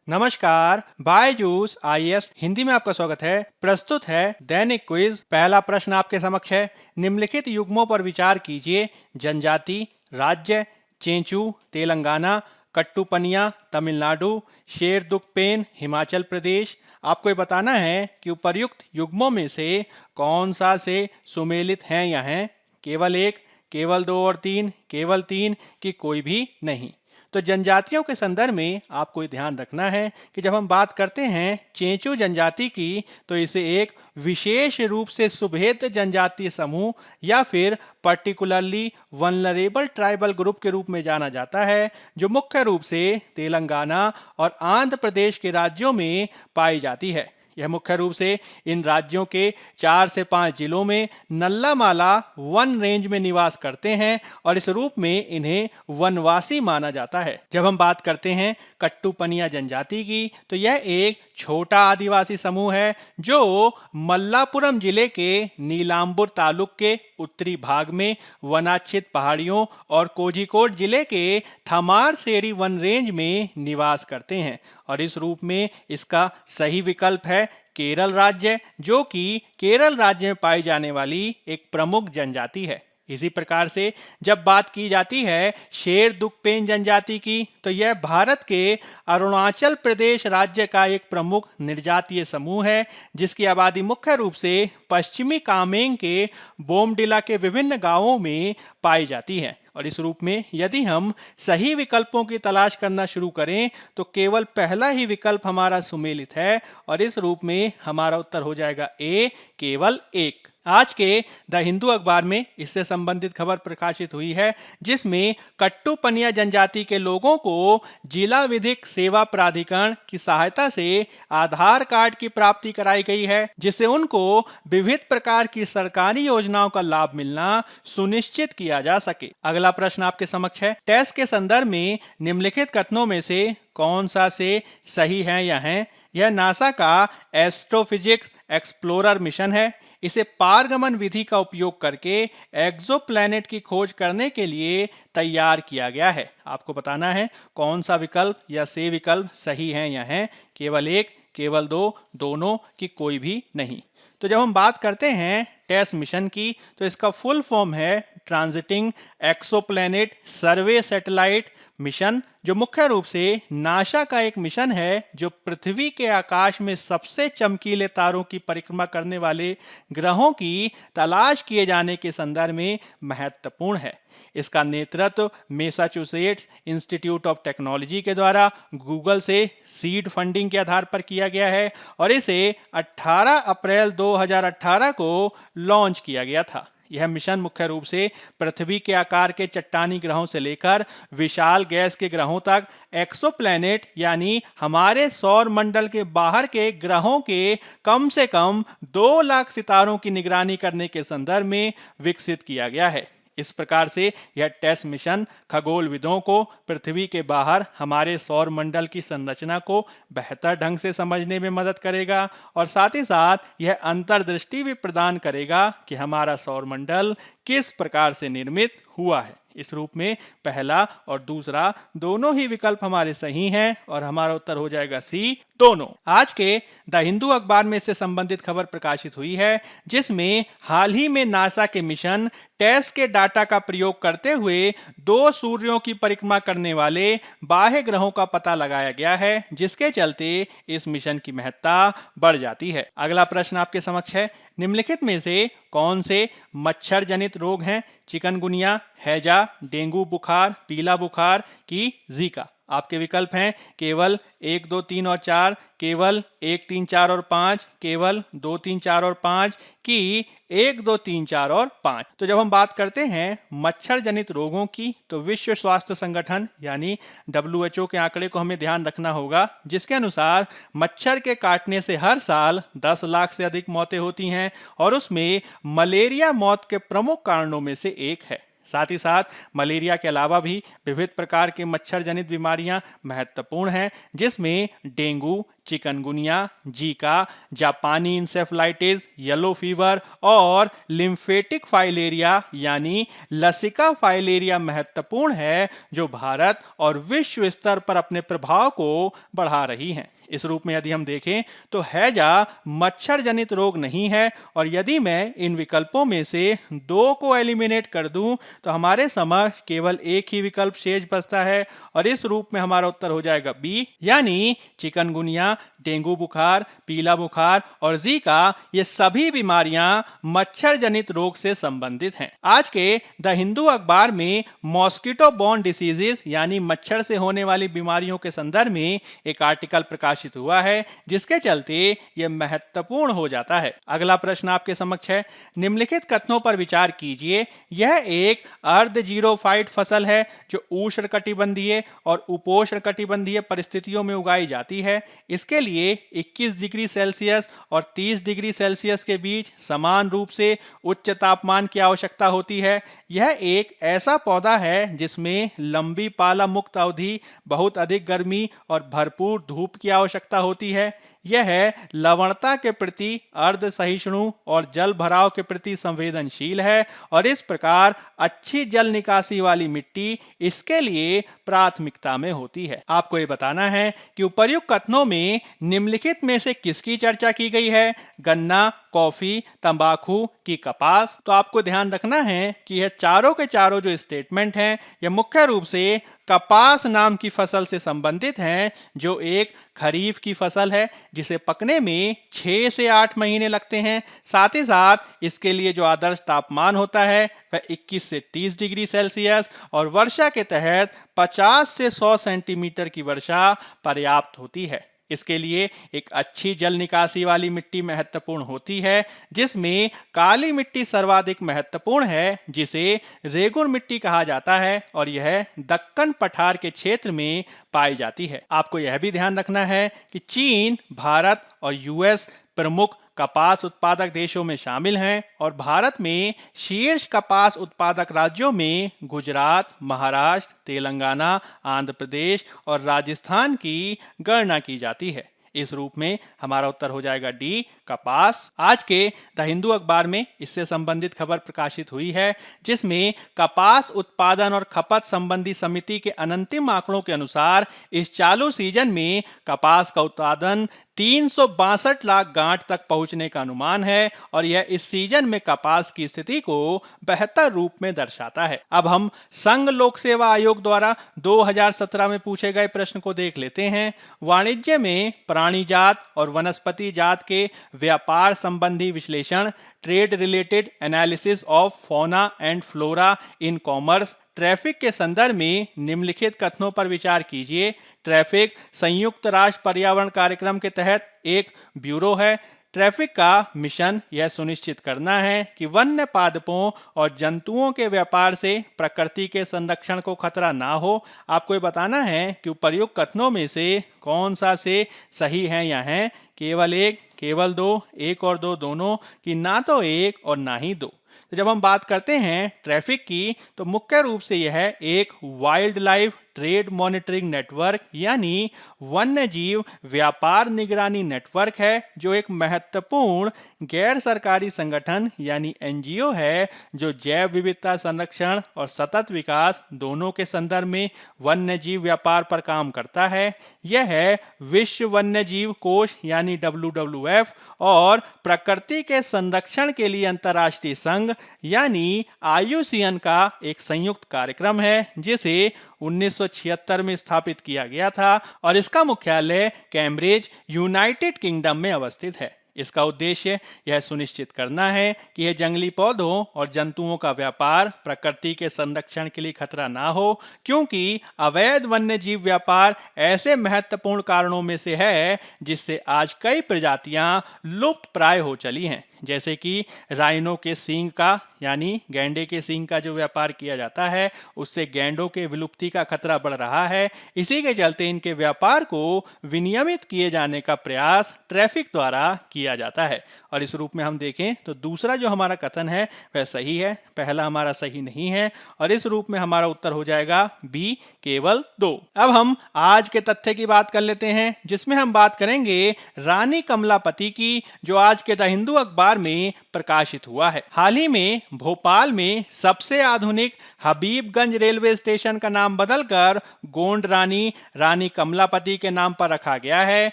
नमस्कार, बायजूस आईएएस हिंदी में आपका स्वागत है। प्रस्तुत है दैनिक क्विज। पहला प्रश्न आपके समक्ष है। निम्नलिखित युग्मों पर विचार कीजिए। जनजाति, राज्य, चेंचू तेलंगाना, कट्टुपनिया तमिलनाडु, शेरदुकपेन हिमाचल प्रदेश। आपको ये बताना है कि उपर्युक्त युग्मों में से कौन सा से सुमेलित हैं या हैं। केवल एक, केवल दो और तीन, केवल तीन कि कोई भी नहीं। तो जनजातियों के संदर्भ में आपको ये ध्यान रखना है कि जब हम बात करते हैं चेंचू जनजाति की, तो इसे एक विशेष रूप से सुभेद जनजातीय समूह या फिर पर्टिकुलरली वनरेबल ट्राइबल ग्रुप के रूप में जाना जाता है, जो मुख्य रूप से तेलंगाना और आंध्र प्रदेश के राज्यों में पाई जाती है। यह मुख्य रूप से इन राज्यों के 4 से 5 जिलों में नल्लामाला वन रेंज में निवास करते हैं और इस रूप में इन्हें वनवासी माना जाता है। जब हम बात करते हैं कट्टुपनिया जनजाति की, तो यह एक छोटा आदिवासी समूह है जो मल्लापुरम जिले के नीलांबुर तालुक के उत्तरी भाग में वनाच्छित पहाड़ियों और कोझिकोड जिले के थमारसेरी वन रेंज में निवास करते हैं और इस रूप में इसका सही विकल्प है केरल राज्य, जो कि केरल राज्य में पाई जाने वाली एक प्रमुख जनजाति है। इसी प्रकार से जब बात की जाती है शेरदुकपेन जनजाति की, तो यह भारत के अरुणाचल प्रदेश राज्य का एक प्रमुख निर्जातीय समूह है, जिसकी आबादी मुख्य रूप से पश्चिमी कामेंग के बोमडिला के विभिन्न गांवों में पाई जाती है। और इस रूप में यदि हम सही विकल्पों की तलाश करना शुरू करें तो केवल पहला ही विकल्प हमारा सुमेलित है और इस रूप में हमारा उत्तर हो जाएगा ए, केवल एक। आज के द हिंदू अखबार में इससे संबंधित खबर प्रकाशित हुई है, जिसमें कट्टुपनिया जनजाति के लोगों को जिला विधिक सेवा प्राधिकरण की सहायता से आधार कार्ड की प्राप्ति कराई गई है, जिससे उनको विविध प्रकार की सरकारी योजनाओं का लाभ मिलना सुनिश्चित किया जा सके। अगला प्रश्न आपके समक्ष है। टेस्ट के संदर्भ में निम्नलिखित कथनों में से कौन सा से सही है या है। यह नासा का एस्ट्रोफिजिक्स एक्सप्लोरर मिशन है। इसे पारगमन विधि का उपयोग करके एक्सोप्लैनेट की खोज करने के लिए तैयार किया गया है। आपको बताना है कौन सा विकल्प या से विकल्प सही है या है। केवल एक, केवल दो, दोनों कि कोई भी नहीं। तो जब हम बात करते हैं टेस्ट मिशन की, तो इसका फुल फॉर्म है ट्रांजिटिंग एक्सोप्लैनेट सर्वे सैटेलाइट मिशन, जो मुख्य रूप से नासा का एक मिशन है जो पृथ्वी के आकाश में सबसे चमकीले तारों की परिक्रमा करने वाले ग्रहों की तलाश किए जाने के संदर्भ में महत्वपूर्ण है। इसका नेतृत्व मैसाचुसेट्स इंस्टीट्यूट ऑफ टेक्नोलॉजी के द्वारा गूगल से सीड फंडिंग के आधार पर किया गया है और इसे 18 अप्रैल 2018 को लॉन्च किया गया था। यह मिशन मुख्य रूप से पृथ्वी के आकार के चट्टानी ग्रहों से लेकर विशाल गैस के ग्रहों तक एक्सोप्लैनेट यानी हमारे सौर मंडल के बाहर के ग्रहों के कम से कम 2 लाख सितारों की निगरानी करने के संदर्भ में विकसित किया गया है। इस प्रकार से यह टेस्ट मिशन खगोलविदों को पृथ्वी के बाहर हमारे सौर मंडल की संरचना को बेहतर ढंग से समझने में मदद करेगा और साथ ही साथ यह अंतर्दृष्टि भी प्रदान करेगा कि हमारा सौर मंडल किस प्रकार से निर्मित हुआ है। इस रूप में पहला और दूसरा दोनों ही विकल्प हमारे सही हैं और हमारा उत्तर हो जाएगा सी, दोनों। आज के द हिंदू अखबार में इससे संबंधित खबर प्रकाशित हुई है, जिसमें हाल ही में नासा के मिशन टेस्ट के डाटा का प्रयोग करते हुए 2 सूर्यों की परिक्रमा करने वाले बाह्य ग्रहों का पता लगाया गया है, जिसके चलते इस मिशन की महत्ता बढ़ जाती है। अगला प्रश्न आपके समक्ष है। निम्नलिखित में से कौन से मच्छर जनित रोग हैं। चिकनगुनिया, हैजा, डेंगू बुखार, पीला बुखार कि जीका। आपके विकल्प हैं केवल 1, 2, 3 और 4, केवल 1, 3, 4 और 5, केवल 2, 3, 4 और 5 कि 1, 2, 3, 4 और 5। तो जब हम बात करते हैं मच्छर जनित रोगों की, तो विश्व स्वास्थ्य संगठन यानी WHO के आंकड़े को हमें ध्यान रखना होगा, जिसके अनुसार मच्छर के काटने से हर साल 10 लाख से अधिक मौतें होती हैं और उसमें मलेरिया मौत के प्रमुख कारणों में से एक है। साथ ही साथ मलेरिया के अलावा भी विविध प्रकार के मच्छर जनित बीमारियां महत्वपूर्ण हैं, जिसमें डेंगू, चिकनगुनिया, जीका, जापानी इंसेफ्लाइटिस, येलो फीवर और लिम्फेटिक फाइलेरिया यानी लसिका फाइलेरिया महत्वपूर्ण है, जो भारत और विश्व स्तर पर अपने प्रभाव को बढ़ा रही हैं। इस रूप में यदि हम देखें तो हैजा मच्छर जनित रोग नहीं है, और यदि मैं इन विकल्पों में से 2 को एलिमिनेट कर दूं तो हमारे समक्ष केवल एक ही विकल्प शेष बचता है, और इस रूप में हमारा उत्तर हो जाएगा बी, यानी चिकनगुनिया, डेंगू बुखार, पीला बुखार और जीका ये सभी बीमारियां मच्छर जनित रोग से संबंधित हैं। आज के द हिंदू अखबार में मॉस्किटो बॉर्न डिसीजेस यानी मच्छर से होने वाली बीमारियों के संदर्भ में एक आर्टिकल प्रकाशित हुआ है, जिसके चलते यह महत्वपूर्ण हो जाता है। अगला प्रश्न आपके समक्ष है, निम्नलिखित कथनों पर विचार कीजिए। यह एक अर्ध जीरोफाइट फसल है जो उष्णकटिबंधीय और उपोष्णकटिबंधीय परिस्थितियों में उगाई जाती है। इसके लिए 21 डिग्री सेल्सियस और 30 डिग्री सेल्सियस के बीच समान रूप से उच्च तापमान की आवश्यकता होती है। यह एक ऐसा पौधा है जिसमें लंबी पाला मुक्त अवधि, बहुत अधिक गर्मी और भरपूर धूप की आवश्यकता होती है। यह लवणता के प्रति अर्ध सहिष्णु और जल भराव के प्रति संवेदनशील है, और इस प्रकार अच्छी जल निकासी वाली मिट्टी इसके लिए प्राथमिकता में होती है। आपको ये बताना है कि उपर्युक्त कथनों में निम्नलिखित में से किसकी चर्चा की गई है? गन्ना, कॉफी, तंबाकू की कपास। तो आपको ध्यान रखना है कि यह चारों के चारों जो स्टेटमेंट हैं, यह मुख्य रूप से कपास नाम की फसल से संबंधित हैं, जो एक खरीफ की फसल है जिसे पकने में 6 से 8 महीने लगते हैं। साथ ही साथ इसके लिए जो आदर्श तापमान होता है वह 21 से 30 डिग्री सेल्सियस और वर्षा के तहत 50 से 100 सेंटीमीटर की वर्षा पर्याप्त होती है। इसके लिए एक अच्छी जल निकासी वाली मिट्टी महत्वपूर्ण होती है, जिसमें काली मिट्टी सर्वाधिक महत्वपूर्ण है, जिसे रेगुन मिट्टी कहा जाता है, और यह दक्कन पठार के क्षेत्र में पाई जाती है। आपको यह भी ध्यान रखना है कि चीन, भारत और यूएस प्रमुख कपास उत्पादक देशों में शामिल हैं, और भारत में शीर्ष कपास उत्पादक राज्यों में गुजरात, महाराष्ट्र, तेलंगाना, आंध्र प्रदेश और राजस्थान की गणना की जाती है। इस रूप में हमारा उत्तर हो जाएगा डी, कपास। आज के द हिंदू अखबार में इससे संबंधित खबर प्रकाशित हुई है, जिसमें कपास उत्पादन और खपत संबंधी समिति के अंतिम आंकड़ों के अनुसार इस चालू सीजन में कपास का उत्पादन 362 लाख गांठ तक पहुंचने का अनुमान है, और यह इस सीजन में कपास की स्थिति को बेहतर रूप में दर्शाता है। अब हम संघ लोक सेवा आयोग द्वारा 2017 में पूछे गए प्रश्न को देख लेते हैं। वाणिज्य में प्राणी जात और वनस्पति जात के व्यापार संबंधी विश्लेषण, trade related analysis of fauna and flora in commerce, traffic के संदर्भ में निम्नलिखित कथनों पर विचार कीजिए। ट्रैफिक संयुक्त राष्ट्र पर्यावरण कार्यक्रम के तहत एक ब्यूरो है। ट्रैफिक का मिशन यह सुनिश्चित करना है कि वन्य पादपों और जंतुओं के व्यापार से प्रकृति के संरक्षण को खतरा ना हो। आपको ये बताना है कि उपर्युक्त कथनों में से कौन सा से सही है या है केवल एक, केवल दो, एक और दो दोनों, कि ना तो एक और ना ही दो। तो जब हम बात करते हैं ट्रैफिक की, तो मुख्य रूप से यह एक wild life trade monitoring network यानी वन्य जीव व्यापार निगरानी नेटवर्क है, जो एक महत्वपूर्ण गैर सरकारी संगठन यानी एनजीओ है, जो जैव विविधता संरक्षण और सतत विकास दोनों के संदर्भ में वन्य जीव व्यापार पर काम करता है। यह है विश्व वन्य जीव कोष यानी WWF और प्रकृति के संरक्षण के लिए अंतर्राष्ट्रीय संघ यानी IUCN का एक संयुक्त कार्यक्रम है, जिसे 1976 में स्थापित किया गया था, और इसका मुख्यालय कैम्ब्रिज, यूनाइटेड किंगडम में अवस्थित है। इसका उद्देश्य यह सुनिश्चित करना है कि यह जंगली पौधों और जंतुओं का व्यापार प्रकृति के संरक्षण के लिए खतरा ना हो, क्योंकि अवैध वन्य जीव व्यापार ऐसे महत्वपूर्ण कारणों में से है जिससे आज कई प्रजातियां लुप्त प्राय हो चली हैं। जैसे कि राइनो के सींग का यानी गैंडे के सींग का जो व्यापार किया जाता है उससे गैंडों के विलुप्ति का खतरा बढ़ रहा है। इसी के चलते इनके व्यापार को विनियमित किए जाने का प्रयास ट्रैफिक द्वारा किया जाता है। और इस रूप में हम देखें तो दूसरा जो हमारा कथन है वह सही है, पहला हमारा सही नहीं है और इस रूप में हमारा उत्तर हो जाएगा बी, केवल 2। अब हम आज के तथ्य की बात कर लेते हैं जिसमें हम बात करेंगे रानी कमलापति की, जो आज के द हिंदू अखबार में प्रकाशित हुआ है। हाल ही में भोपाल में सबसे आधुनिक हबीबगंज रेलवे स्टेशन का नाम बदलकर गोंड रानी रानी कमलापति के नाम पर रखा गया है।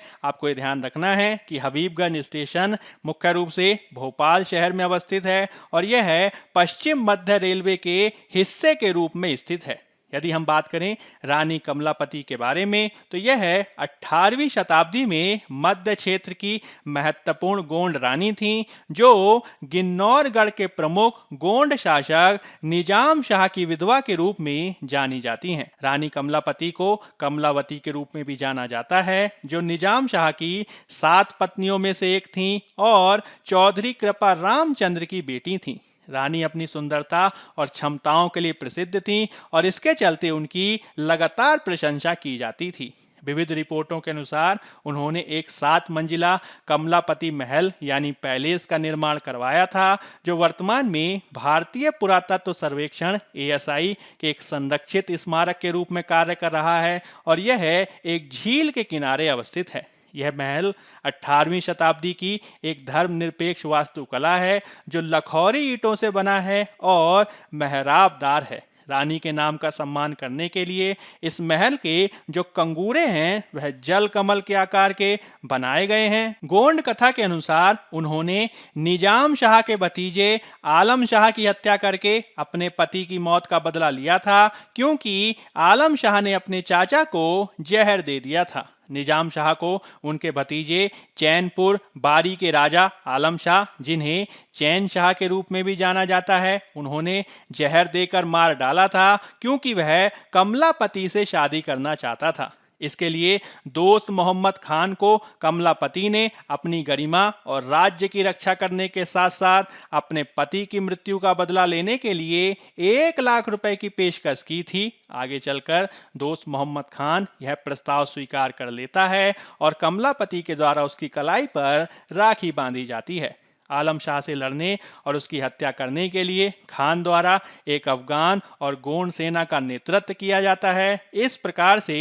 आपको ये ध्यान रखना है कि हबीबगंज स्टेशन मुख्य रूप से भोपाल शहर में अवस्थित है और यह है पश्चिम मध्य रेलवे के हिस्से के रूप में स्थित है। यदि हम बात करें रानी कमलापति के बारे में तो यह 18वीं शताब्दी में मध्य क्षेत्र की महत्वपूर्ण गोंड रानी थी, जो गिन्नौरगढ़ के प्रमुख गोंड शासक निजाम शाह की विधवा के रूप में जानी जाती हैं। रानी कमलापति को कमलावती के रूप में भी जाना जाता है, जो निजाम शाह की 7 पत्नियों में से एक थीं और चौधरी कृपा रामचंद्र की बेटी थीं। रानी अपनी सुंदरता और क्षमताओं के लिए प्रसिद्ध थीं और इसके चलते उनकी लगातार प्रशंसा की जाती थी। विविध रिपोर्टों के अनुसार उन्होंने एक 7 मंजिला कमलापति महल यानी पैलेस का निर्माण करवाया था, जो वर्तमान में भारतीय पुरातत्व सर्वेक्षण ASI के एक संरक्षित स्मारक के रूप में कार्य कर रहा है और यह एक झील के किनारे अवस्थित है। यह महल 18वीं शताब्दी की एक धर्मनिरपेक्ष वास्तुकला है जो लखौरी ईंटों से बना है और मेहराबदार है। रानी के नाम का सम्मान करने के लिए इस महल के जो कंगूरे हैं वह जल कमल के आकार के बनाए गए हैं। गोंड कथा के अनुसार उन्होंने निजाम शाह के भतीजे आलम शाह की हत्या करके अपने पति की मौत का बदला लिया था, क्योंकि आलम शाह ने अपने चाचा को जहर दे दिया था। निजाम शाह को उनके भतीजे चैनपुर बारी के राजा आलम शाह, जिन्हें चैन शाह के रूप में भी जाना जाता है, उन्होंने जहर देकर मार डाला था, क्योंकि वह कमलापति से शादी करना चाहता था। इसके लिए दोस्त मोहम्मद खान को कमलापति ने अपनी गरिमा और राज्य की रक्षा करने के साथ साथ अपने पति की मृत्यु का बदला लेने के लिए 1 लाख रुपए की पेशकश की थी। आगे चलकर दोस्त मोहम्मद खान यह प्रस्ताव स्वीकार कर लेता है और कमलापति के द्वारा उसकी कलाई पर राखी बांधी जाती है। आलम शाह से लड़ने और उसकी हत्या करने के लिए खान द्वारा एक अफगान और गोंड सेना का नेतृत्व किया जाता है। इस प्रकार से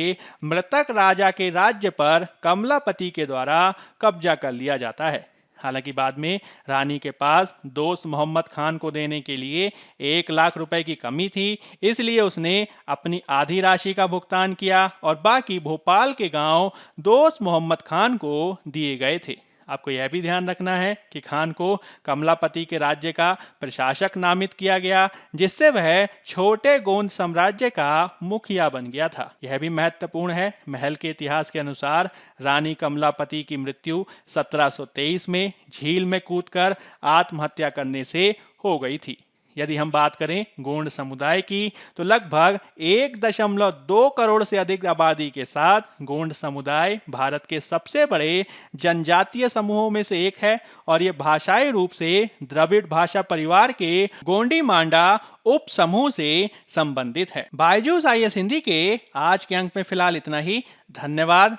मृतक राजा के राज्य पर कमलापति के द्वारा कब्जा कर लिया जाता है। हालांकि बाद में रानी के पास दोस्त मोहम्मद खान को देने के लिए 1 लाख रुपए की कमी थी, इसलिए उसने अपनी आधी राशि का भुगतान किया और बाकी भोपाल के गांव दोस्त मोहम्मद खान को दिए गए थे। आपको यह भी ध्यान रखना है कि खान को कमलापति के राज्य का प्रशासक नामित किया गया, जिससे वह छोटे गोंद साम्राज्य का मुखिया बन गया था। यह भी महत्वपूर्ण है। महल के इतिहास के अनुसार रानी कमलापति की मृत्यु 1723 में झील में कूदकर आत्महत्या करने से हो गई थी। यदि हम बात करें गोंड समुदाय की तो लगभग 1.2 करोड़ से अधिक आबादी के साथ गोंड समुदाय भारत के सबसे बड़े जनजातीय समूहों में से एक है और ये भाषाई रूप से द्रविड़ भाषा परिवार के गोंडी मांडा उप समूह से संबंधित है। बायजूस IAS हिंदी के आज के अंक में फिलहाल इतना ही। धन्यवाद।